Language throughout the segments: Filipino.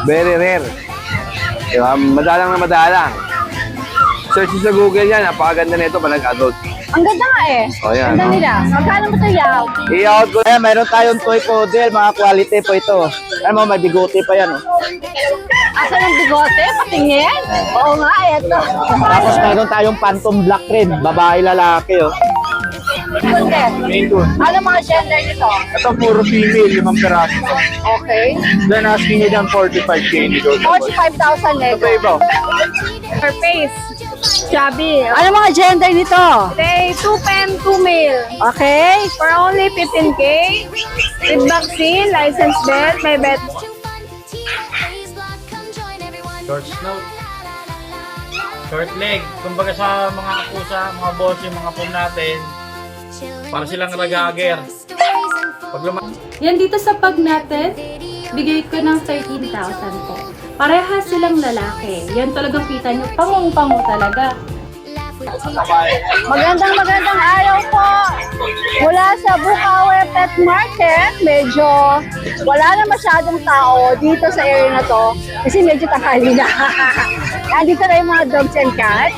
Very rare. Diba? Madalang na madalang. Search sa Google yan, napakaganda nito pag nag-adult. Ang ganda nga eh. O yan. Ganda nila. Magkano mo ito yaw? I-out ko yan. Mayroon tayong toy poodle, mga quality po ito. Alam mo, may bigote pa yan. Oh. Asa ng bigote? Patingin? Oo nga, eto. Tapos mayroon tayong phantom black rin. Babae, lalaki. Oh. Main Coon. Ano mga gender nito? Ito puro female, 5 peraso. Okay. Then asking nyo dyan 45K nito. 45,000 nego. Ito iba. Her face. Chubby. Ano mga gender nito? They 2 pen, 2 male. Okay. For only 15K. With vaccine, license belt, may bet. Short snout. Short leg. Kumbaga sa mga pusa, mga boss, yung mga pom natin, para silang ragager. Pag Yan dito sa pag natin, bigay ko ng 13,000 po. Parehas silang lalaki. Yan talagang kita nyo, pangong-pango talaga. Magandang araw po. Mula sa Bukawi Pet Market, medyo wala na masyadong tao dito sa area na to kasi medyo tanghali na. Nandito na yung mga dogs and cats.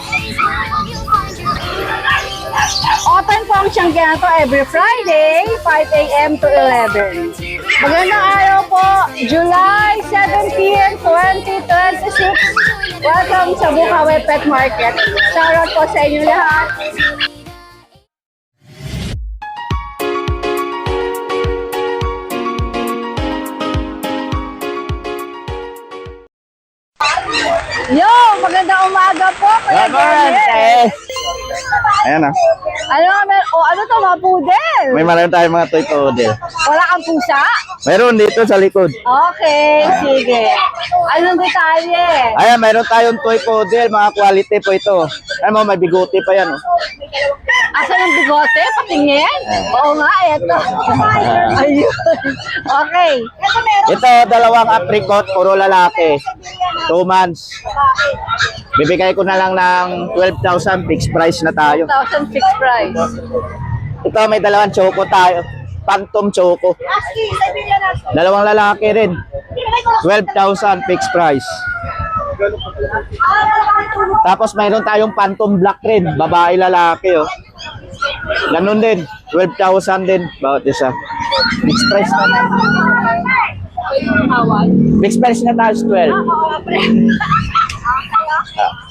Open po ang Tiangge na to every Friday, 5 a.m. to 11. Magandang araw po, July 17, 2026. Welcome sa Bukawi Pet Market. Shoutout po sa inyo lahat. Yo, magandang umaga po. Kuya Daniel. Ayan ah. Ano to, mga poodle? May maraming tayong mga toy poodle. Wala kang pusa? Meron dito sa likod. Okay, sige. Anong detalye? Ayan, mayroon tayong toy poodle, mga quality po ito. Alam mo, may bigote pa yan. Oh. Asa ng bigote? Patingin? Oo nga, eto. Ayun. Okay. Ito, dalawang apricot, puro lalaki. 2 months. Bibigay ko na lang ng 12,000, fixed price na tayo. 1,000 fixed price. Ito, may dalawang choco tayo. Phantom choco. Dalawang lalaki rin. 12,000 fixed price. Tapos mayroon tayong phantom black rin. Babae, lalaki. Oh. Ganun din. 12,000 din. Bawat isa. Fixed price na. Fixed price na tayo 12.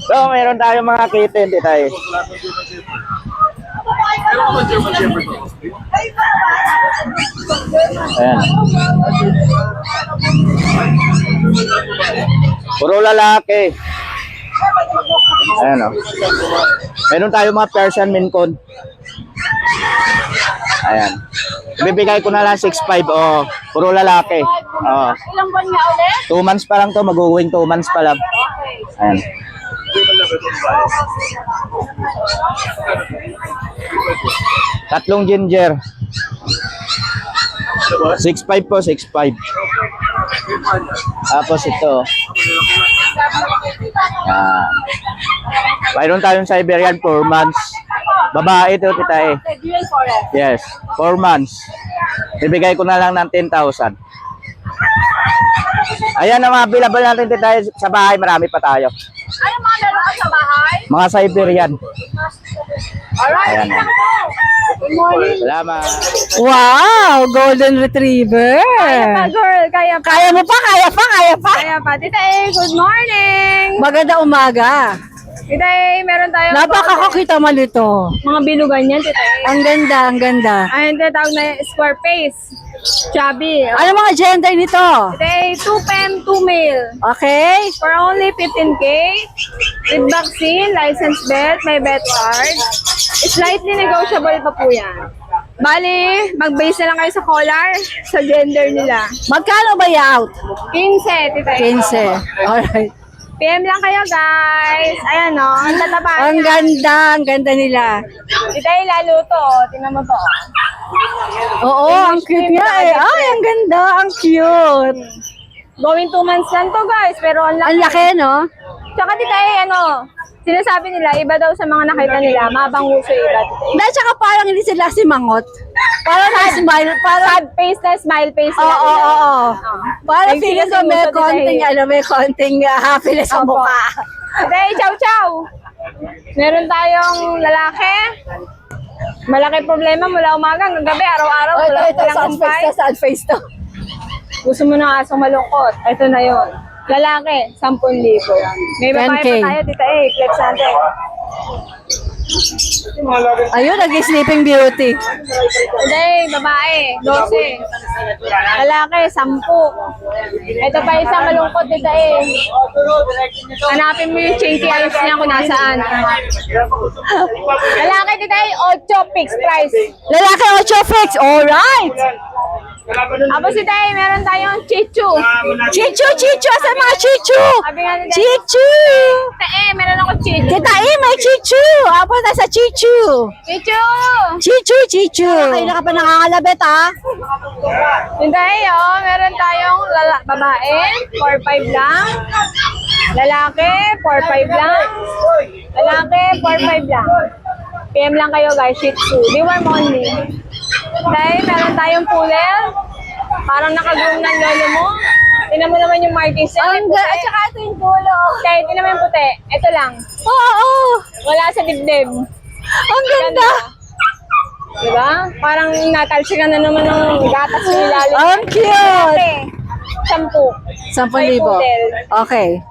So, mayroon tayong mga kitten. Di tayo. Ayan. Puro lalaki. Ayan o. Meron tayo mga Persian Maine Coon. Ayan. Ibibigay ko na lang 6'5". O, puro lalaki. O. Ilang buwan nga ulit? 2 months pa lang to. Mag-uwing 2 months pa lang. Ayan. Tatlong ginger. 6'5" po, 6'5". Tapos ito. Yan. Mayroon tayong Siberian 4 months. Babae ito, tita eh. Yes, 4 months. Bibigay ko na lang ng 10,000. Ayan ang mga available natin tita sa bahay. Marami pa tayo. Ano mga meron ka sa bahay? Mga Siberian. Alright, Ayan. good morning. Salamat. Wow, golden retriever. Kaya pa, girl. Kaya pa. Kaya mo pa, kaya pa, kaya pa. Kaya pa. Tita A, good morning. Maganda umaga. Tita A, meron tayong Napakakakita man ito. mga bilugan yan, Tita A. Ang ganda, ang ganda. Ayun, tinatawag na square face. Chubby. Ano mga gender nito? Tita A, 2 pen, 2 male. Okay. For only 15K. With vaccine, license belt, may bet card. Slightly negotiable pa po yan. Bali, mag-base na lang kayo sa collar, sa gender nila. Magkano ba out? 15, Tita A. 15. Alright. PM lang kayo, guys. Ayan, no? Ang tataba Ang niya. ganda, ang ganda nila. Tita A, lalo to. Tingnan mo to. Oo, ang cute nga eh. Ay, ang ganda, ang cute. Going 2 months lang to, guys. Pero ang laki. Ang laki, no? Tsaka tita sinasabi nila, iba daw sa mga nakita nila, mabanguso yung iba. Dahil tsaka parang hindi sila simangot. Parang smile, parang... Sad face na smile face Oo, nila. oo, oo. Parang Ay, feeling ko may sinusunod konting, nila may konting happiness sa Opo. mukha. Today, chow. Meron tayong lalaki. Malaki problema mula umaga hanggang gabi, araw-araw. Ito, sad face to. Gusto mo ng asong malungkot. Ito na yon. Lalaki, 10,000. May babae 10K. pa tayo, tita flex natin. Ayun, nag-sleeping beauty. Today, babae, 12. Lalaki, 10. Ito pa isang malungkot, tita Hanapin mo yung chinky eyes niya kung nasaan. Lalaki, tita 8, fixed price. Lalaki, 8 fix. Alright. Tapos si Tay, meron tayong chichu. Chichu. Asa mga chichu? Sabi nga ni Tay, Chichu. meron ako chichu. Kita may chichu. Apo na sa chichu. Chichu! Chichu. Kayo na ka pa nangangalabit, ha? Yung Tay, meron tayong babae, 4-5 lang. Lalaki, 4-5 lang. Lalaki, 4-5 lang. PM lang kayo guys, Shih Tzu. Deworm only. Tay, meron tayong poodle. Parang nakagroom ng lolo mo. Tingnan mo naman yung markings. At saka ito yung dulo. Tay, tingnan mo yung puti. Ito lang. Oo. Wala sa dibdib. Ang ganda. Diba? Parang natalsikan na naman ng gatas sa ilalim. Ang cute. 10. 10,000. Okay.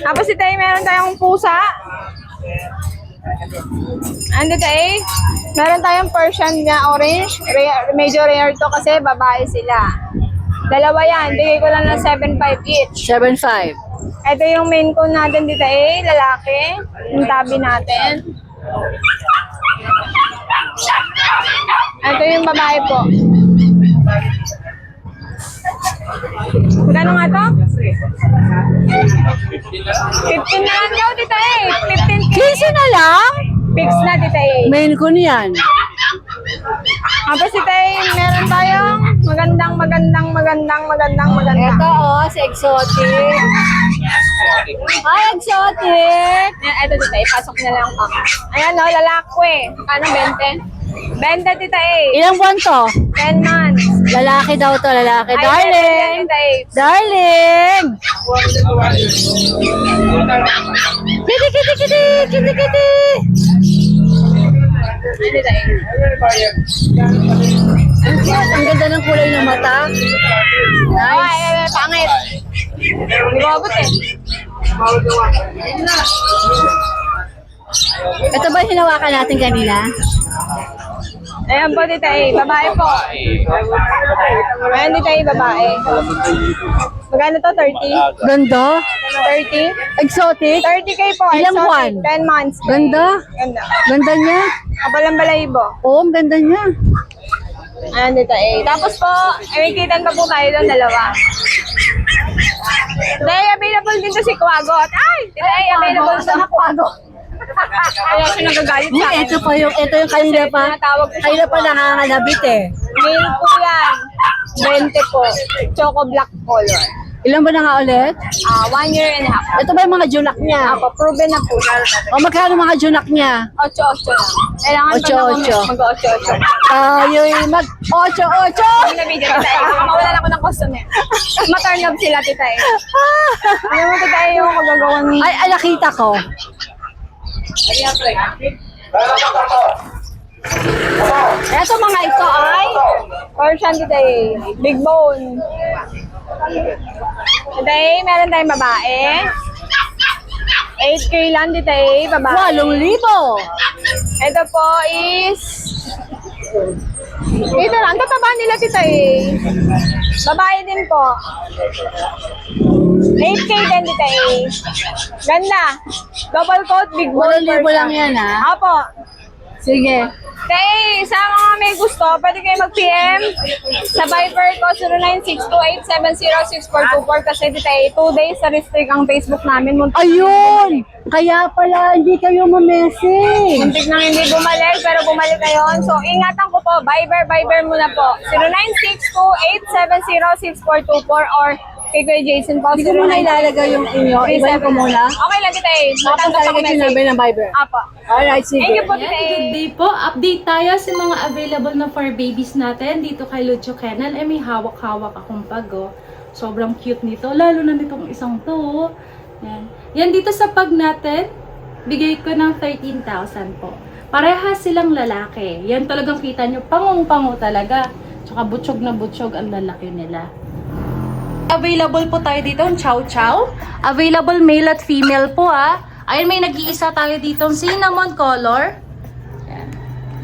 Tapos si Tay, meron tayong pusa. Ando Tay, meron tayong Persian na orange. Medyo rare to kasi babae sila. Dalawa yan, bigay ko lang ng 7,500 each. 7,500. Ito yung main ko natin dito lalaki. Yung tabi natin. Ito yung babae po. Magkano nga to? 15 na lang daw, tita 15K. 15 na lang? Fix na, tita Main ko niyan. Tapos tita meron tayong magandang. Ito, si exotic. Hi, exotic. Ito tita pasok na lang pa. Ayan lalaki. Kano 20? 20 tita Ilang buwan to? 10 months. Lalaki daw to, lalaki. Ay, Darling! tita Darling! Kitty! Tita Ang ganda ng kulay ng mata. Nice. Ay, pangit. Hindi ko abot Ito ba yung hinawakan natin kanina? Ayan po, tita babae po. Ayan, tita babae. Magkano to? 30? Ganda. 30? Exotic. 30K po. Ilang exotic, buwan? 10 months. Ganda. Ganda. Ganda niya. Kapalang balahibo. Oo, ang ganda niya. Ayan, tita Tapos po, may kitan pa po tayo doon, dalawa. Today, available din to si Quagot. Ay! Today, available sa Quago. Kaya siya nagagalit sa akin. Ito yung kanina pa. Tinatawag ko siya. Kanina pa nangangalabit eh. Mail po yan. 20 po. Choco black color. Ilan ba na nga ulit? 1 year and a half. Ito ba yung mga junak niya? Ako, proven na po. O magkano mga junak niya? 8-8 lang. Kailangan pa na 8-8. mag-8-8. Tayo'y mag 8-8! Ang na-video tita mawalan ako ng customer. Ma-turn up sila tita Alam mo tita yung magagawa ni... Ay, nakita ko. Ito mga ito ay Persian tita Big bone. Today, meron tayong babae. 8K lang tita babae. 8,000. Ito po is... Ito lang, ang tataba nila tita Babae din po. 8K din tita Ganda. Double coat, big bone. 8,000 lang yan ha. Apo. Sige. Okay, sa mga may gusto, pwede kayo mag-PM sa Viber ko 0962870624 kasi dito 2 days sa restrict ang Facebook namin. Ayun! Kaya pala hindi kayo ma-message. Muntik nang hindi bumalik, pero bumalik kayo. So, ingatan ko po, Viber muna po. 0962870624 or Kay Kuya Jason po. Hindi ko muna ilalagay yung inyo. Iwan ko muna. Okay lang kita eh. Tapos Matanggap ako lalagay ko yung number message. ng Viber. Apo. Alright, sige. Thank you po, Yan, Tita good A. day po. Update tayo sa mga available na for babies natin dito kay Lucho Kennel. May hawak-hawak akong pag, oh. Sobrang cute nito. Lalo na nitong isang to, oh. Yan. Yan dito sa pag natin, bigay ko ng 13,000 po. Parehas silang lalaki. Yan talagang kita nyo, pangong-pango talaga. Tsaka butsyog na butsyog ang lalaki nila. Available po tayo dito, ang chow chow. Available male at female po, ah. Ayun, may nag-iisa tayo dito, cinnamon color. Yan.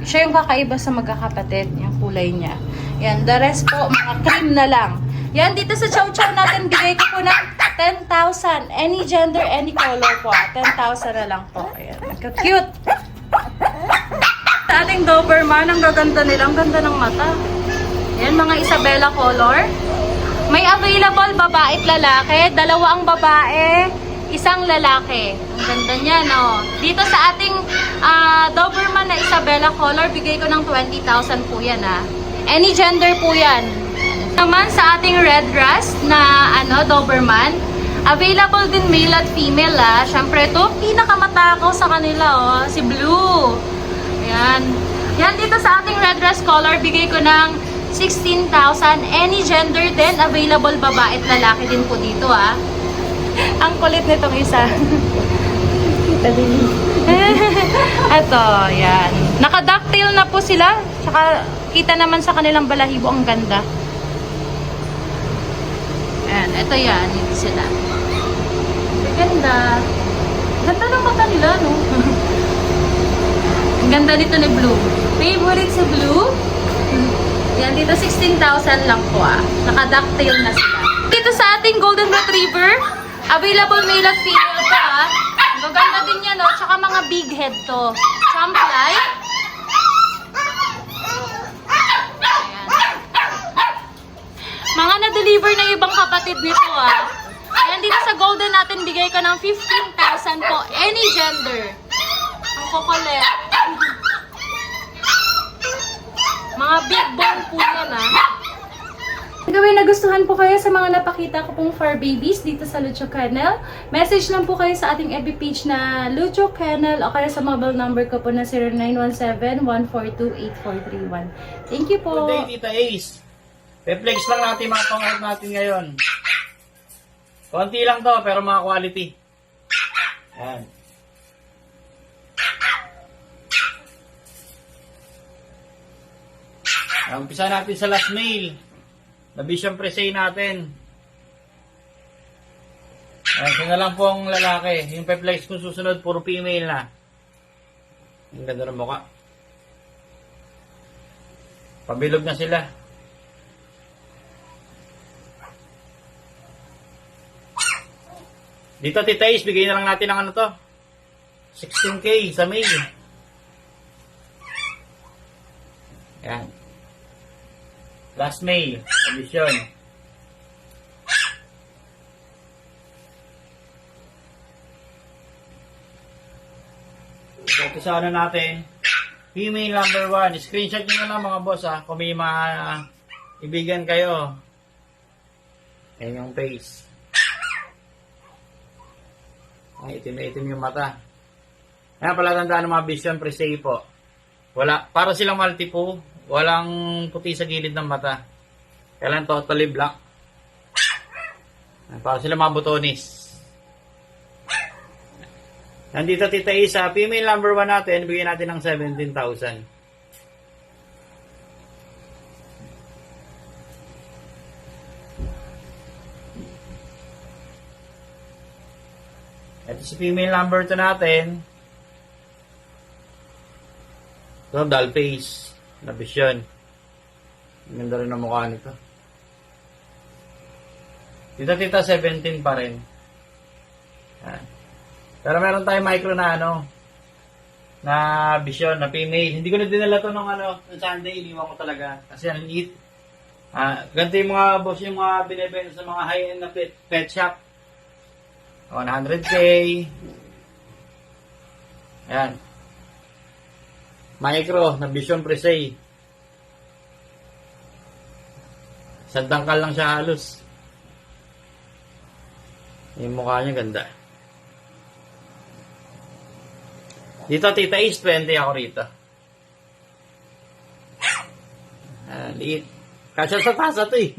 Siya yung kakaiba sa magkakapatid, yung kulay niya. Yan, the rest po, mga cream na lang. Yan, dito sa chow chow natin, bigay ko po ng 10,000. Any gender, any color po. 10,000 na lang po. Ayan, cute. Sa ating Doberman, ang gaganda nila. Ang ganda ng mata. Yan, mga Isabella color. May available babae at lalaki. Dalawa ang babae, isang lalaki. Ang ganda niya, no? Dito sa ating Doberman na Isabella color, bigay ko ng 20,000 po yan, ha. Any gender po yan. Naman sa ating red rust na Doberman, available din male at female, ha. Siyempre, ito, pinakamatakaw sa kanila, oh. Si Blue. Ayan. Yan, dito sa ating red rust color, bigay ko ng 16,000. Any gender din, available babae at lalaki din po dito, ah. Ang kulit nitong isa. Kita din. Ito, yan. Naka-ducktail na po sila. Tsaka, kita naman sa kanilang balahibo, ang ganda. Ayan, ito yan. Ito sila. Ang ganda. Ganda ng mata nila, no? Ang ganda nito ni Blue. Favorite si Blue? Yan, dito 16,000 lang po, ah. Naka-ducktail na sila. Dito sa ating Golden Retriever, available male at female pa, ah. Maganda din yan, no? Tsaka mga big head to. Champly. Ayan. Mga na-deliver na ibang kapatid nito, ah. Ayan, dito sa Golden natin, bigay ko ng 15,000 po. Any gender. Ang kukulit. Mga big bone po yan, ah. Gawin, nagustuhan po kayo sa mga napakita ko pong fur babies dito sa Lucho Kennel. Message lang po kayo sa ating FB page na Lucho Kennel o kaya sa mobile number ko po na 0917-142-8431. Thank you po. Good day, Tita Ace. Reflex lang natin mga pang-out natin ngayon. Konti lang to, pero mga quality. Yan. Umpisa natin sa last mail. Na Vision Presay natin. Ayan, ito na lang po ang lalaki. Yung Peplex kung susunod, puro female na. Ang ganda ng mukha. Pabilog na sila. Dito, Tita Ace, bigay na lang natin ng ano to. 16K sa mail. Ayan. Last May, edition. So, ito sa ano natin, female number 1. Screenshot nyo na lang mga boss, ha, kung may mga ibigan kayo. Ayan yung face. Ay, itim na itim yung mata. Ayan pala tandaan ng mga Vision Presay po. Wala, para silang multiple. Walang puti sa gilid ng mata. Kailan totally black. Para sila mga butonis. Nandito Tita Isa. Female number 1 natin. Bigyan natin ng 17,000. Ito si female number 2 natin. Ito, doll face. Na Vision. Ganda rin ang mukha nito. Dito Tita 17 pa rin. Yan. Pero meron tayong micro na na Vision, na female. Hindi ko na dinala to ng ng Sunday, iniwan ko talaga. Kasi ang liit. Ganito yung mga boss, yung mga binibenta sa mga high-end na pet shop. 100K. Ayan. Micro na Vision Presay. Sa dangkal lang siya halos. Yung mukha niya ganda. Dito, Tita Ace, 20 ako rito. Liit. Kasya sa tasa to eh.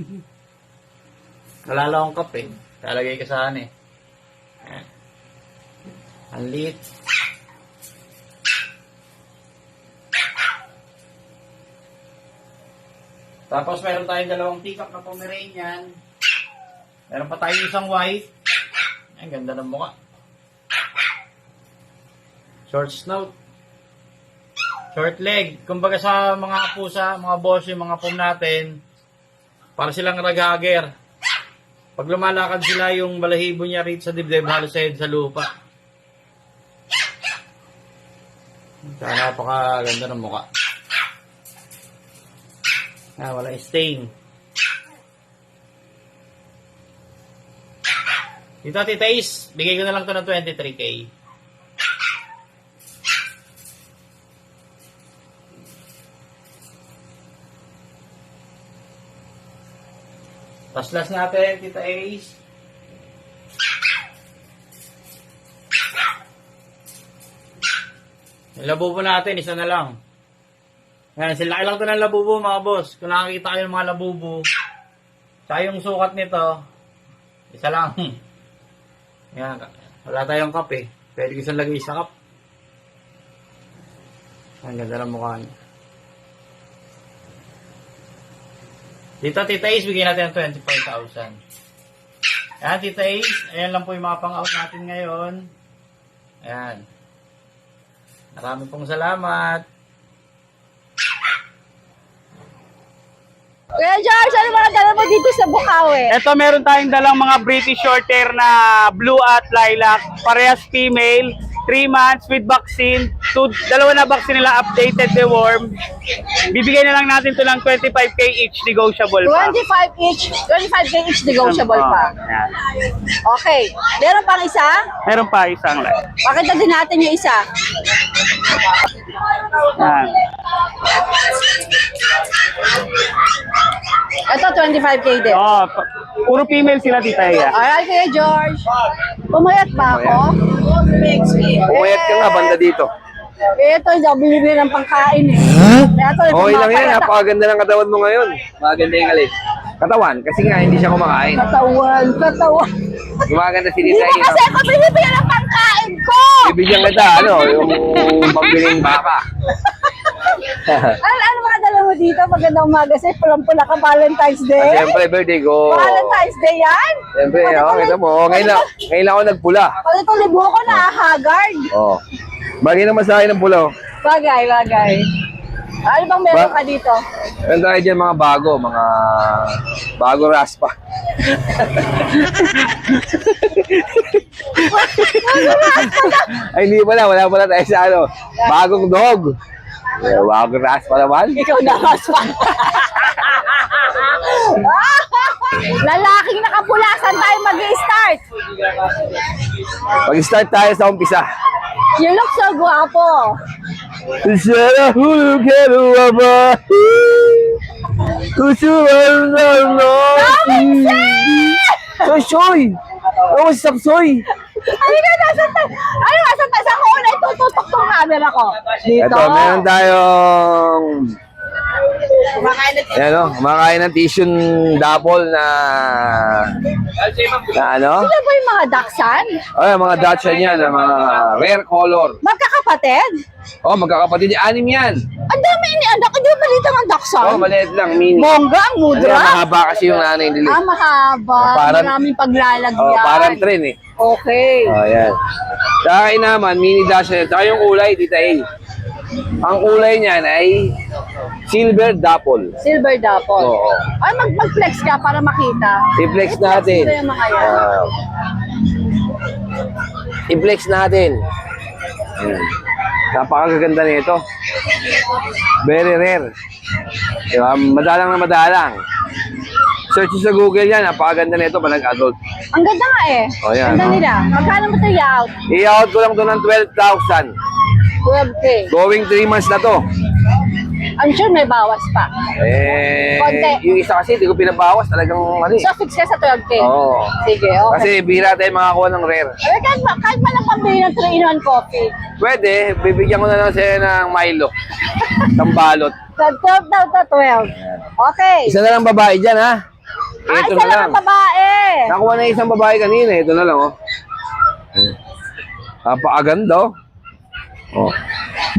Wala lang akong kape. Talagay ka saan eh. Ayan. Ang liit. Tapos meron tayong dalawang teacup na Pomeranian. Meron pa tayong isang white. Ang ganda ng mukha. Short snout. Short leg. Kumbaga sa mga pusa, mga boss, yung mga pom natin, para silang raghager. Pag lumalakad sila, yung balahibo niya rito sa dibdib, halos sa lupa. Kaya napakaganda ng mukha. Wala stain. Dito, Tita Ace, bigay ko na lang to ng 23K. Tapos last natin, Tita Ace. Yung labubo natin, isa na lang. Yan, sila lang ito ng labubo, mga boss. Kung nakakita kayo ng mga labubo, tsaka yung sukat nito, isa lang. Yan, wala tayong cup eh. Pwede ko isang lagay sa cup. Ang ganda ng mukha niya. Dito, Tita Ace, bigyan natin ng 25,000. Ayan, Tita Ace, ayan lang po yung mga pang-out natin ngayon. Ayan. Maraming pong salamat. Kuya George, ano mga dala mo dito sa Bukawi? Ito, meron tayong dalang mga British Shorthair na blue at lilac. Parehas female, 3 months with vaccine. Dalawa na vaccine nila, updated, deworm. Bibigyan na lang natin to ng 25K each, negotiable pa. 25K each negotiable pa. Yan. Okay. Meron pang isa? Meron pa isang light. Pakita din natin yung isa. Yan. Ito, 25K din. Oh, puro female sila, Tita Iya. Alright, Kuya George. Pumayat ba ako? Pumayat ka nga, banda dito. Ito, hindi ako binibili ng pangkain eh. Ito, Okay lang yan, napakaganda ng katawan mo ngayon. Maganda yung alin. Katawan, kasi nga hindi siya kumakain. Katawan. Gumaganda si Hindi Tita mo kasi ako binibili ng pangkain ko! Bibigyan kita, yung pambiling baka. Ano mga dala mo dito? Magandang umaga sa'yo. Pulang-pula ka Valentine's Day. Siyempre, birthday ko. Valentine's Day yan? Siyempre, kita mo. Ngayon lang ako nagpula. Pag ito libo ko na, haggard. Oo. Bagay naman sa akin ng pula. Bagay. Ano bang meron ka dito? Meron tayo dyan mga bago raspa. Ay, hindi pala. Wala pala tayo sa ano. Bagong dog. Bagong raspa naman. Ikaw na, Haspa. Lalaking nakapulasan tayo mag-i-start. Mag-start tayo sa umpisa. You look so guwapo. Sana hulog ka ba? Kusuhan na Soy! Ano si Sapsoy? Nasa tayo? Sa ko na itututok tong camera ko. Dito. Ito, meron tayong kumakain ng tissue dapol na ano? Sila ba yung mga Dachshund? Ay, mga Dachshund yan, mga rare color. Magkakapatid? Oh, magkakapatid, 6 yan. Ang dami ini-anak. Hindi ba balita ng Dachshund? Oh, maliit lang, mini. Bongga ang Ano, mudra? mahaba kasi yung nanay nila. Mahaba. Parang- Maraming paglalagyan. Oh, parang train eh. Okay. Oh, yan. Saka naman, mini Dachshund. Saka yung kulay, Tita A. Ang kulay niyan ay silver dapple. Silver dapple. Oo. Ay, mag-flex ka para makita. I-flex natin. Ito yung mga yan. I-flex natin. Ayan. Napakaganda nito. Very rare. Diba? Madalang. Search sa Google yan. Napakaganda nito pag nag-adult. Ang ganda nga eh. Oh, yan, Ganda no? nila. Magkano mo ito i-out? I-out ko lang to ng 12,000. 12K. Going 3 months na to. I'm sure may bawas pa. Konti. Yung isa kasi, hindi ko pinabawas. Talagang ano eh. So, fix ka sa 12K? Oo. Sige, okay. Kasi bihira tayo makakuha ng rare. Ay, kahit man lang pambili ng 3-in-1 coffee. Pwede, bibigyan ko na lang sa'yo ng Milo. Ng balot. Sa 12 daw to 12. Okay. Isa na lang babae dyan, ha? Ito Isa na lang ang babae. Nakuha na isang babae kanina. Ito na lang, oh. Napakaganda, oh. Oh.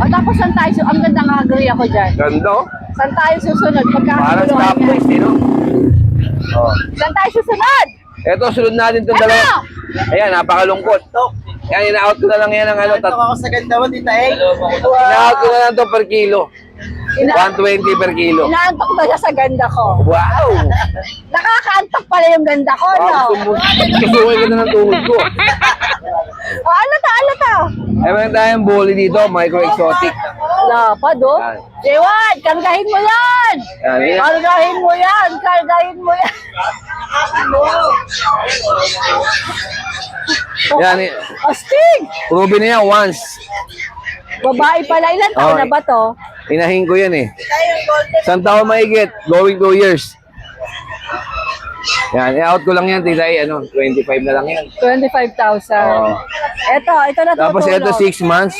O tapos saan tayo? Ang ganda nga agree ako dyan. Ganda, oh. Saan tayo susunod? Parang Pagkakaguluhan stop yan. boys, eh, no? Oh. Saan tayo susunod? Ito, sunod natin itong dalawa. Ayan, napakalungkot. Yan, ina-out ko na lang yan ng ano. ako sa gandawan, Tita A. Ina-out ko na lang ito per kilo. 120 per kilo. Inaantok na siya sa ganda ko. Wow! Nakakaantok pala yung ganda ko, no? Kasuhay ko na ng tuhod ko. O, ano to? Ay, meron tayong bully dito, micro-exotic. Lapad, oh. Yan. Jewan, kargahin mo yan! Yan, yan. Kargahin mo yan! Kargahin mo yan! Yan, eh. Astig! Proven na yan once. Babae pala. Ilan taon Oh, na ba to? Inahin ko yan eh. Isang taon mahigit, going 2 years. Yan, i-out ko lang yan, tita eh, ano, 25 na lang yan. 25,000. Oo. Ito na Tapos ito 6 months.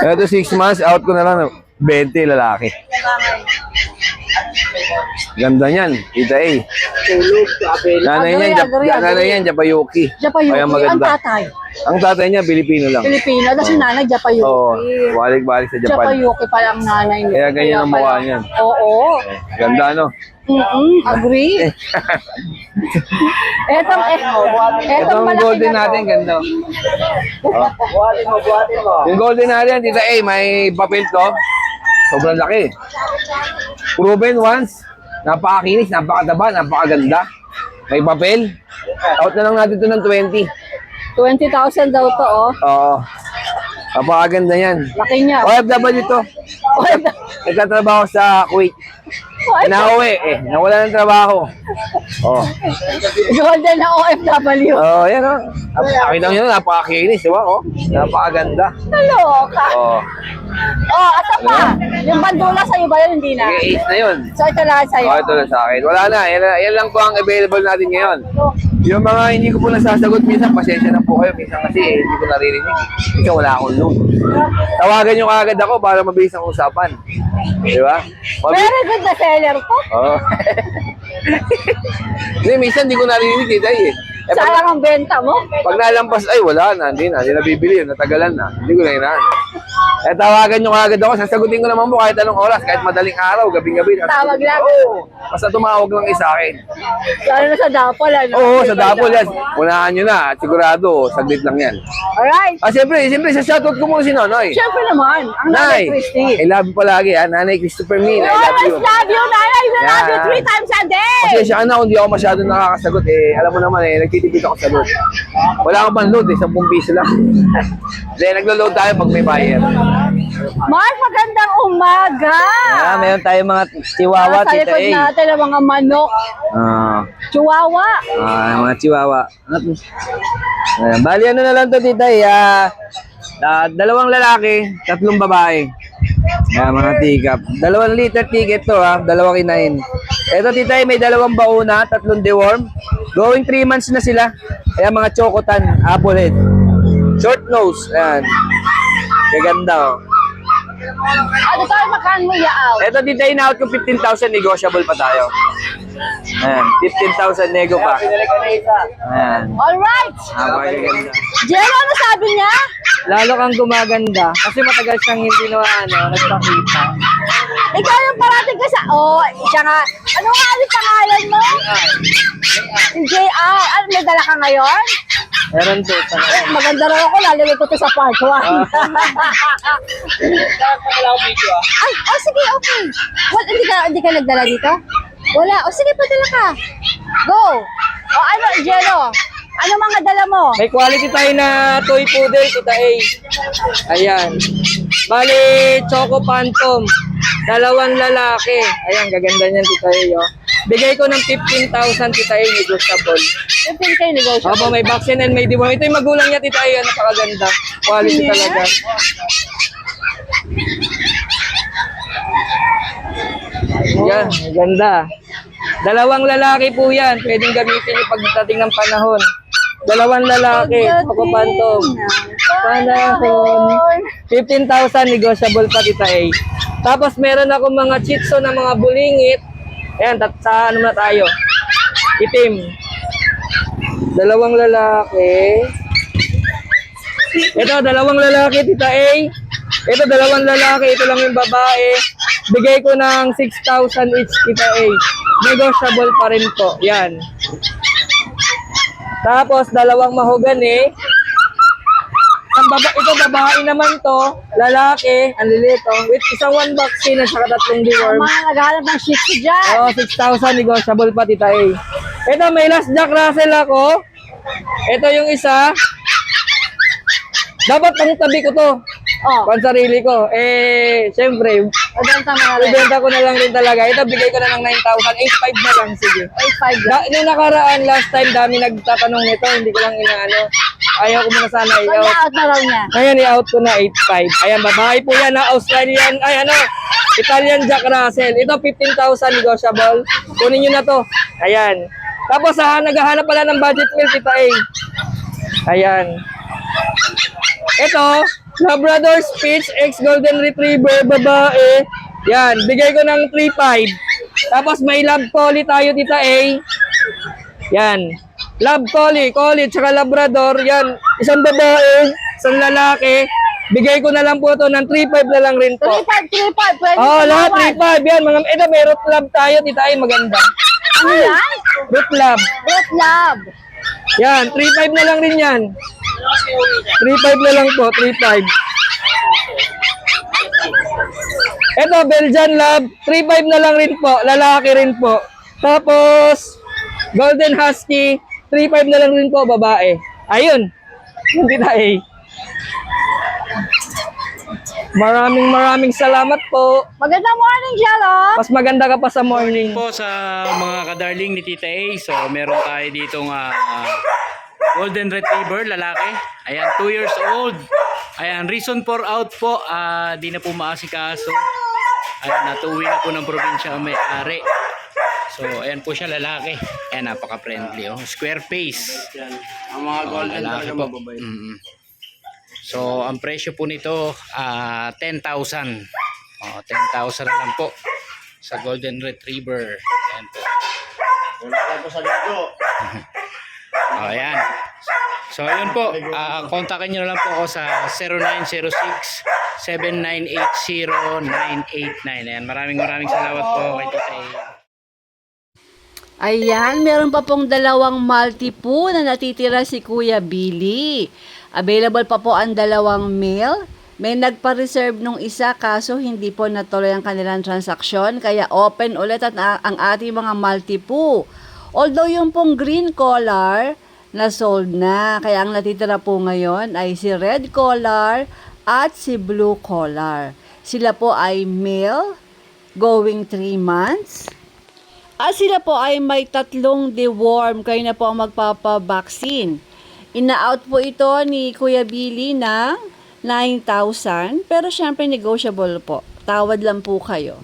Ito 6 months, out ko na lang, 20 lalaki. Ganda niyan, tita eh. Nanay niyan, Japayuki. Japayuki. Kaya Ang maganda. tatay. Ang tatay niya, Pilipino lang. Pilipino. Tapos yung nanay, Japayuki. Oo, balik-balik sa Japan. Japayuki pala ang nanay niya. Kaya ganyan ang mukha pala. niyan. Oo. Ganda, no? Agree. Etong Itong malaki golden na to. natin, ganda. Oh. Yung golden natin, tita A, may papel to. Sobrang laki. Proven once. Napakakinis, napakataba, napakaganda. May papel. Out na lang natin ito ng 20. 20,000 daw to, oh. Oo. Napakaganda yan. Laki niya. OFW to. Nagtatrabaho sa Kuwait. Nauwi eh. Nawala ng trabaho. Oh. Golden na OFW. Oh, yan oh. Nakita nyo na, napakakinis, di ba? Oh. Napakaganda. Naloka. Oh. Oh, asa pa? Yung bandula sa'yo ba yun? Hindi na. Okay, ace na yun. So, ito lang sa'yo. Oh, ito lang sa akin. Wala na. Yan lang po ang available natin ngayon. Yung mga hindi ko po nasasagot minsan, pasensya na po kayo. Minsan kasi hindi ko naririnig. Minsan wala akong load. Tawagan nyo kaagad ako para mabilis ang usapan. Di ba? Very good na seller ko. Oo. Hindi, minsan hindi ko naririnig dito eh. Sayang ang benta mo. Pag nalampas, ay wala na, hindi na bibili, natagalan na. Hindi ko na inaan. Tawagan nyo kaagad ako, sasagutin ko naman po kahit anong oras, kahit madaling araw, gabing-gabi. Tawag lang. Oo, basta tumawag lang isa akin. Lalo na sa Dapol, ano? Oo, sa Dapol yan. Unahan nyo na, at sigurado, saglit lang yan. Alright. Siyempre, sa shoutout ko muna si Nonoy. Siyempre naman, ang Nanay Christy. I love you palagi, ha? Nanay Christopher Min, I We love always you. love you, Nanay. We love you Yan. 3 times a day. Pasensya ka na kung di ako masyado nakakasagot eh. Alam mo naman eh, nagtitipid ako sa load. Wala akong pan-load eh, 10 piso lang. Hindi, naglo-load tayo pag may buyer. Mark, magandang umaga. Meron tayong mga chihuahua, Sa tita likod A. natin ang mga manok. Chihuahua. Mga chihuahua. Ayan, bali ano na lang to, tita A. 2 lalaki, 3 babae. Ayan, mga teacup. 2 liter ticket to, ha. 2 kinain. Ito, tita A, may 2 bauna, 3 deworm. Going 3 months na sila. Ayan, mga chocotan, apple head. Short nose. Ayan. Kaganda, oh. Ano tayo makan mo yaaw? Ito, tita A, na-out ko 15,000, negotiable pa tayo. Ayan, 15,000 nego pa. Ayan. Alright. Napakaganda. Jello, ano sabi niya? Lalo kang gumaganda kasi matagal siyang hindi nagpakita. Ikaw yung parating ka sa... Oh, siya nga. Ano nga yung pangalan mo? Si JR. Ano, may dala ka ngayon? Meron po sa Maganda rin ako. Lalagay ko to sa part 1. Ay, oh sige, okay. What, hindi ka nagdala dito? Wala. O sige, padala ka. Go. O ano, Jello? Ano mga dala mo? May quality tayo na toy poodle, Tita A. Ayan. Bali, Choco Phantom. 2 lalaki. Ayan, gaganda niyan, Tita A. Oh. Bigay ko ng 15,000, Tita A, negotiable. 15K negotiable. Opo, may vaccine and may deworm. Ito yung magulang niya, Tita A. Napakaganda. Quality talaga. Yan, ganda. Dalawang lalaki po yan. Pwedeng gamitin yung pagdating ng panahon. Dalawang lalaki. Choco Phantom. Panahon. 15,000 negotiable pa kita eh. Tapos meron ako mga chitso na mga bulingit. Ayan, sa ano na tayo. Itim. Dalawang lalaki. Ito, dalawang lalaki, tita A. Ito, dalawang lalaki. Ito lang yung babae. Bigay ko ng 6,000 each, tita A. Negotiable pa rin po. Yan. Tapos, dalawang mahogani. Ito, babae naman to. Lalaki. Ang lilito. With isang 1 vaccine at saka 3 deworm. Mga naghanap ng shih tzu dyan. Oo, 6,000 negotiable pa, tita A. Ito, may last Jack Russell ako. Ito yung isa. Dapat pang tabi ko to. Oh, Pang sarili ko. Siyempre, maganda mo na rin. ibenta ko na lang rin talaga. Ito, bigay ko na ng 9,000. 8,500 na lang, sige. 8.5 lang. Nung nakaraan, last time, dami nagtatanong nito. Hindi ko lang inaano. Ayaw ko muna sana i-out. Pag-out na raw niya. Ngayon, i-out ko na 8,500. Ayan, babae po yan, Australian, Italian Jack Russell. Ito, 15,000 negotiable. Kunin nyo na to. Ayan. Tapos, naghahanap pala ng budget meal, tita A. Ayan. Ito, Labrador Spitz X Golden Retriever, babae. Yan, bigay ko ng 3,500. Tapos may Lab Collie tayo, tita A. Yan. Lab Collie, tsaka Labrador. Yan, isang babae, isang lalaki. Bigay ko na lang po to ng 3,500 na lang rin po. 3.5. Pwede Oh, sa lahat bawat. 3,500. Yan, ito may Root Lab tayo, tita A, maganda. Ano yan? Root Lab. Root lab. Yan, 3,500 na lang rin yan. 3,500 na lang po, 3,500. Ito, Belgian Lab, 3,500 na lang rin po, lalaki rin po. Tapos, Golden Husky, 3,500 na lang rin po, babae. Ayun, yung tita A. Maraming salamat po. Magandang morning, Jello. Mas maganda ka pa sa morning. Po sa mga kadarling ni Tita A. So, meron tayo ditong Golden Retriever, lalaki. Ayan, 2 years old. Ayan, reason for out po, di na po maasikaso. Ayan, natuwi na po ng probinsya ang may-ari. So, ayan po siya, lalaki. Ayan, napaka-friendly. Oh. Square face. Ang mga golden Lalaki talaga po. mababait. So, ang presyo po nito, 10,000. 10,000 na lang po sa Golden Retriever. Ayan po. Wala ka po sa ligo. Ayan. So, ayun po. Kontakin nyo na lang po ako sa 0906-7980-989. Ayan, maraming salamat po kay Tita A. Ayan, meron pa pong dalawang multi-po na natitira si Kuya Billy. Available pa po ang dalawang male. May nagpa-reserve nung isa kaso hindi po natuloy ang kanilang transaksyon kaya open ulit at ang ating mga multi-po. Although yung pong green collar na sold na, kaya ang natitira po ngayon ay si red collar at si blue collar. Sila po ay male, going 3 months. At sila po ay may 3 deworm, kayo na po ang magpapa-vaccine. Ina-out po ito ni Kuya Billy ng 9,000, pero syempre negotiable po. Tawad lang po kayo.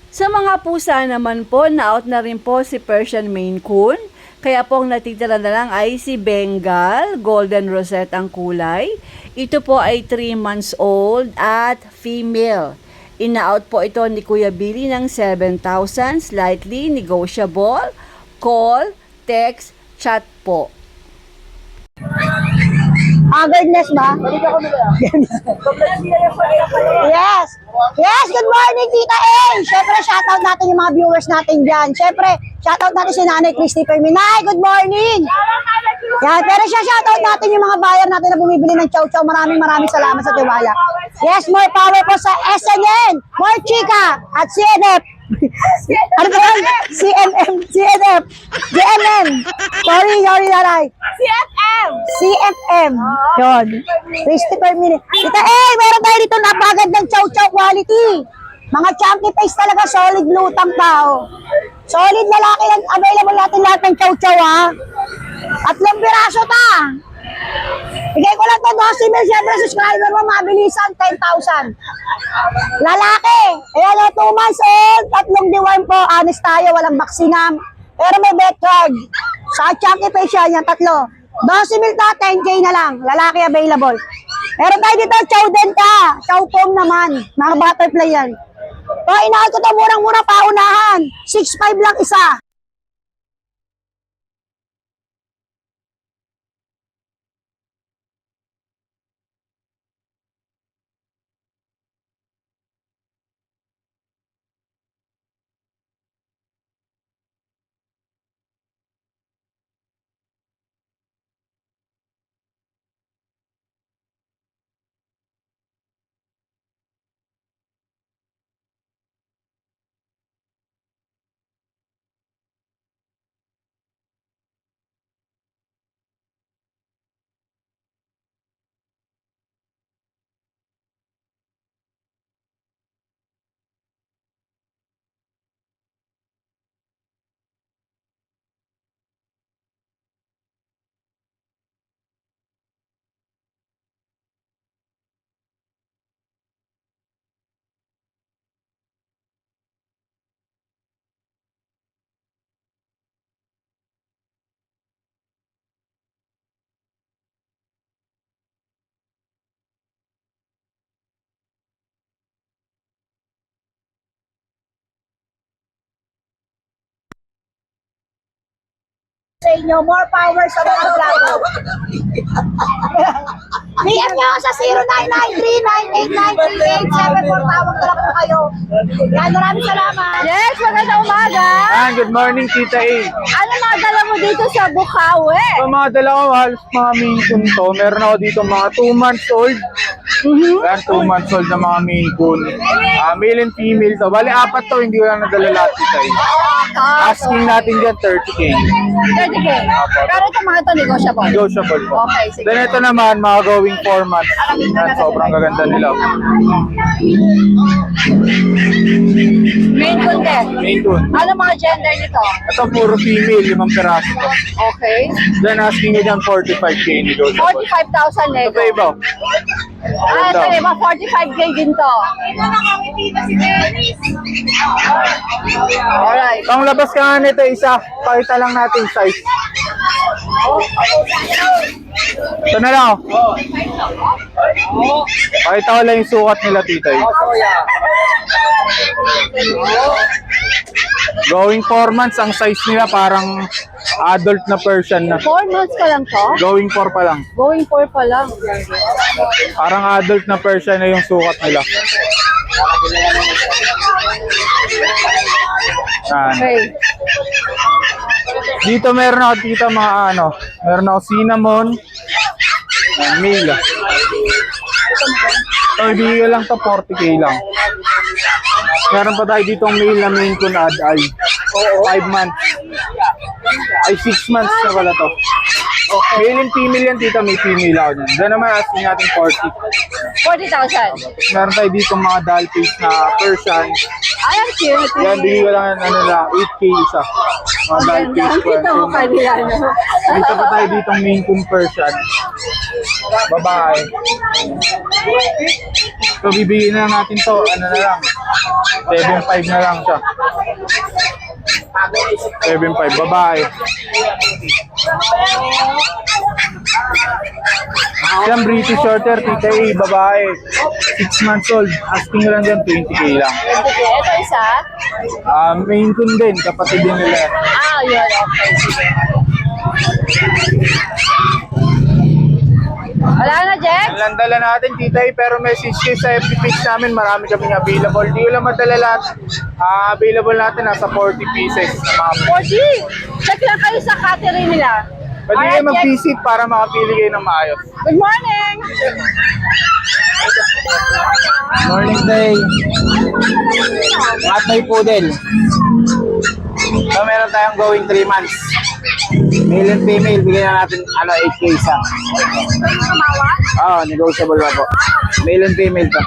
Sa mga pusa naman po, na-out na rin po si Persian Maine Coon. Kaya po ang natitira na lang ay si Bengal, Golden Rosette ang kulay. Ito po ay 3 months old at female. Ina-out po ito ni Kuya Billy ng 7,000, slightly negotiable. Call, text, chat po. Goodness ba? Yes. Yes, good morning, Tita A. Siyempre, shoutout natin yung mga viewers natin dyan. Siyempre, shoutout natin si Nanay Christy Perminay. Good morning. Yan, pero shoutout natin yung mga buyer natin na bumibili ng chow chow. Maraming salamat sa tiwala. Yes, more power po sa SNN, more chika, at CNF. Ano ba yan? CNF, JNN. Sorry, Laray. CFM. Yun. 60 per minute. Tita, meron tayo dito napagandang chow-chow quality. Mga chunky face talaga, solid lutang tao. Solid lalaki lang, available natin lahat ng chow-chow ha. 3 piraso ta. Bigay ko lang to 12 mil, syempre subscriber mo, mabilisan, 10,000. Lalaki, ayan o, 2 months old, 3 deworm po, honest tayo, walang baksinam. Pero may bet card. Sa Chucky Facial yan, 3. 12 mil ta, 10K na lang. Lalaki available. Meron tayo dito, chow din ka. Chow pom naman. Mga butterfly yan. So, inaal ko to murang-mura paunahan. 6.5 lang isa. Sa inyo, more power sa mga vlog. PM nyo sa 0993-9893874. Tawag na lang po kayo. Yan, maraming salamat. Yes, magandang umaga. Good morning, Tita A. Ano mga dala mo dito sa Bukawi? So, mga dala ko, halos mga Maine Coon to. Meron ako dito mga 2 months old. Yan, 2 months old na mga Maine Coon. Male and female to. Bali, 4 to, hindi ko lang nadala lahat, Tita A. Asking natin dyan, 30K. 30K. Pero ito mga ito negotiable. Negotiable po. Okay, sige. Then ito naman, mga going 4 months. Yan, sobrang gaganda nila. Main content. Maine Coon. Ano mga gender nito? Ito, puro female, 5 peraso to. Okay. Then asking nyo dyan, 45K negotiable. 45,000 nego. Ito pa iba. Ito iba, 45K din to. Alright. Ang labas ka nga nito, isa. Pakita lang natin size. Ito na lang. Pakita ko lang yung sukat nila, Tita. Going 4 months, ang size nila parang adult na Persian na. 4 months ka lang to? Going 4 pa lang. Going 4 pa lang. Parang adult na Persian na yung sukat nila. Yan. Okay. Dito meron ako dito mga ano, meron ako cinnamon, male. So, ibigay lang to 40K lang. Meron pa tayo ditong male na Maine Coon ad-eye. 5 months. Ay, 6 months na pala to. Male and female yan, tita. May female ako dyan. Diyan naman, asking natin 40. 40,000. Meron tayo ditong mga doll face na Persian. Ay, ang cute. Yan, bigay ko lang ano lang, 8K isa. Mga doll face Ang kita mo kanila, no? Dito pa tayo ditong Maine Coon Persian. Babae. So, bibigyan na natin to. Ano na lang. 7.5 na lang siya. 7.5. Babae. Yan, British Shorter, Tita A, babae. 6 months old. Asking lang dyan, 20K lang. 20K. Ito isa? Maine Coon din, kapatid din nila. Yun. Okay, sige. Wala na, Jex? Ang dala natin, Tita A, pero message kayo sa FB page namin, marami kaming available. Di ko lang madala lahat. Available natin, nasa 40 pieces na mga 40. Check lang kayo sa catering nila. Pwede kayo Alright, Jex. mag-visit para makapili kayo ng maayos. Good morning! Morning day. At may poodle. So, meron tayong going 3 months. Male and female, bigyan na natin 8K isa. Negotiable pa po. Male and female to.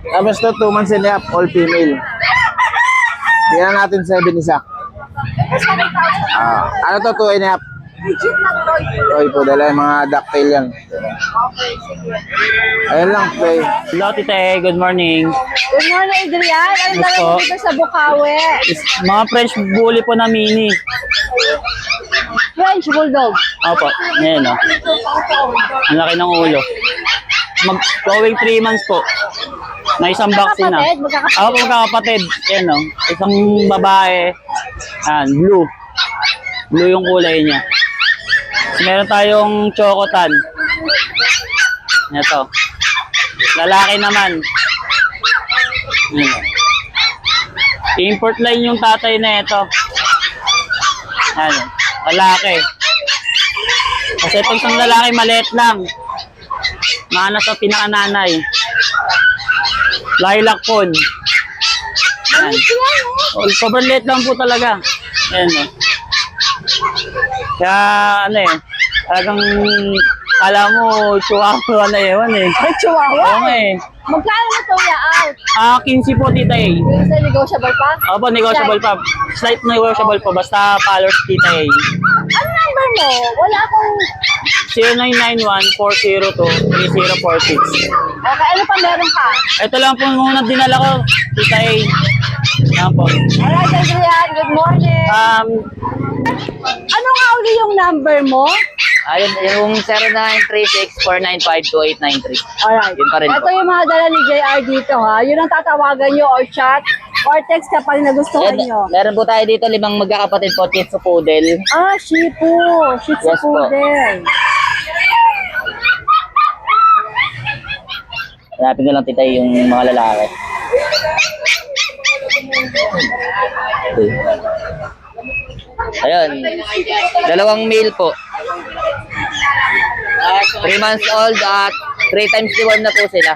Tapos to 2 months and a half, all female. Bigyan na natin 7 isa. Ano to, 2.5? Legit na toy. Toy poodle, ay mga ducktail yan. Ayun lang, play. Hello, Tita E. Good morning. Good morning, Adrian. Ang Yes dala po. mo dito sa Bukawi. Mga French bully po na mini. French Bulldog. Opo, yan o. Ang laki ng ulo. Going 3 months po. Na isang vaccine na. Magkakapatid? Ako po magkakapatid. Yan o. Isang babae. Yan, blue. Blue yung kulay niya. Meron tayong chocotan. Ito. Lalaki naman. Yan. Import line yung tatay na ito. Yan. Lalaki. Kasi pag isang lalaki maliit lang. Mana sa pinakananay. Lilac pon. Yan. Sobrang liit lang po talaga. Yan o. Kaya ano eh. Talagang kala mo chihuahua na ewan eh. Ay, chihuahua. Oo nga eh. Magkano na to out? 15 po, Tita A. Is it negotiable pa? Opo, negotiable pa. Slight negotiable pa. Basta followers, Tita A. Ano number mo? Wala akong... 0991-402-3046. Okay, ano pa meron ka? Ito lang po muna dinala ko, Tita A. Yan po. Alright, Adrian. Good morning. Ano nga uli yung number mo? Ayun, yung 0936-495-2893. Alright. Yun pa rin Ito po. yung mga dala ni JR dito ha. Yun ang tatawagan nyo or chat or text kapag nagustuhan nyo. Meron po tayo dito 5 magkakapatid po, Shih Tzu Poodle. Ah, Shipu. Shih Tzu Yes po. Poodle. Hanapin ko lang, Tita, yung mga lalaki. Ayun. 2 male po. 3 months old at 3 times deworm na po sila.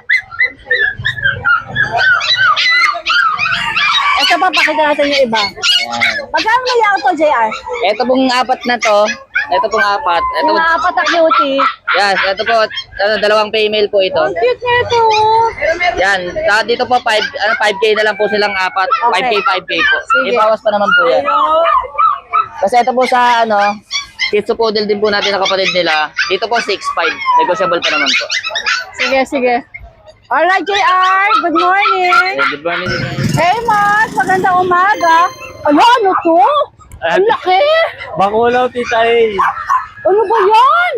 Ito pa, pakita natin yung iba. Ayan. Magkano na yan to, JR? Ito pong 4 na to. Ito pong 4. Ito, Yung mga apat na cutie. yes, ito po, 2 female po ito. Ang cute nito. Yan, dito po 5K na lang po silang 4. 5K, 5K po. Sige. Ibawas pa naman po yan. Kasi ito po sa Shih Tzu Poodle din po natin na kapatid nila. Dito po 6'5". Negotiable pa naman po. Sige, sige. Alright, JR. Good morning. Good morning. Hey, Mas. Magandang umaga. Ano to? Ang laki. Bakulaw, Tita A. Ano ba yan?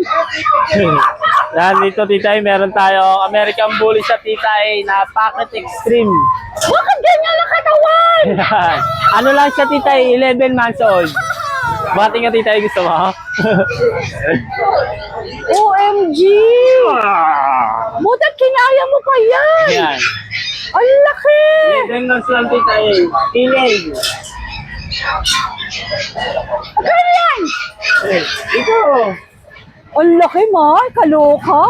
Yan, dito, Tita A, meron tayo American Bully sa Tita A na Pocket Extreme. Bakit ganyan ang katawan? Yan. Ano lang siya, Tita A, 11 months old. Bati nga, Tita A, gusto mo? OMG! Butat kinaya mo pa yan. Yan. Ang laki. 11 months lang, Tita A. Teenage. Ano yan? Ito. Ang laki, Ma. Kaloka.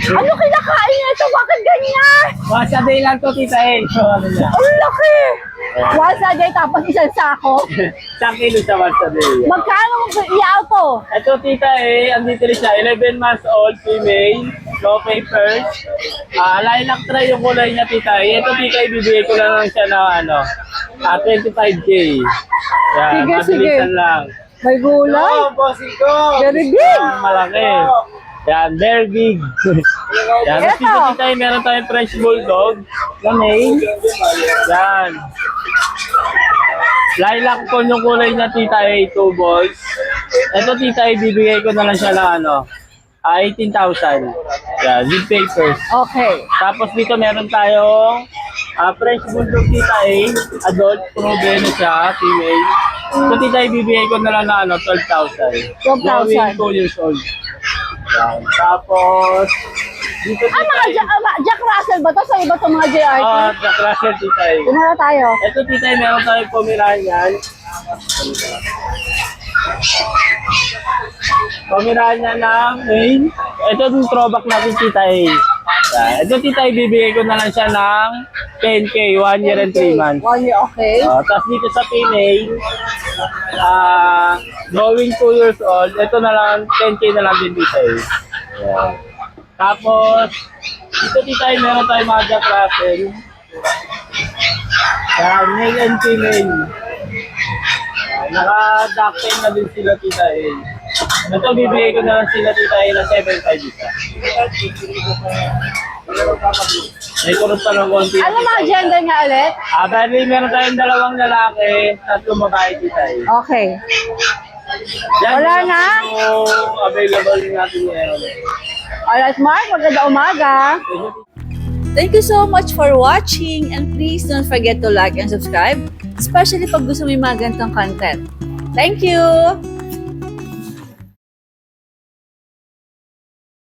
Ano kinakain niya ito? Bakit ganyan? Once a day lang to, Tita A. So, ano niya? Ang laki. Once a day tapos isang sako. 1 kilo sa once a day. Magkano mo i-out to? Ito, Tita A, andito rin siya, 11 months old, female, no papers. Lilac try yung kulay niya, Tita A. Ito, Tita A, bibigay ko lang siya na 25K. Yan, Sige, mabilisan sige. lang. May gulay. bossing ko! Very big. Malaki. Yan, very big. Yan, Eto. tapos dito, Tita A, meron tayong French Bulldog na male. Yan. Lilac po yung kulay niya, Tita A, 2 balls. Ito, Tita A, bibigay ko na lang siya na 18,000. Yan, with papers. Okay. Tapos dito meron tayong French Bulldog, Tita A, adult, proven na siya, female. So, Tita A, bibigay ko na lang na 12,000. 12,000. 2 years old. Yan. Tapos, dito, Ah, Tita mga Jack Russell ba to? Sa iba to mga JRT? Jack Russell, Tita A. Kumara tayo. Ito, Tita A, meron tayong Pomeranian. Pomeranian na main. Ito yung throwback natin, Tita A. Yan. Ito, Tita A, bibigay ko na lang siya ng 10K, 1 year and 3 months. 1 year, okay. Tapos dito sa female, going 2 years old, ito na lang, 10K na lang din dito eh. Yan. Tapos, dito Tita A, meron tayong mga Jack Russell. Male and female. Naka-ducktail na din sila tita A. Ito, bibigay ko na lang sila tita A na 7.5 isa. May kurot pa ng konti. Ano mga gender nga ulit? Bali, meron tayong 2 lalaki, 3 babae tita A. Okay. Yan, Wala yun na? lang po available natin ngayon. Alright, Mark, maganda umaga. Thank you so much for watching and please don't forget to like and subscribe, especially pag gusto mo yung mga ganitong content. Thank you!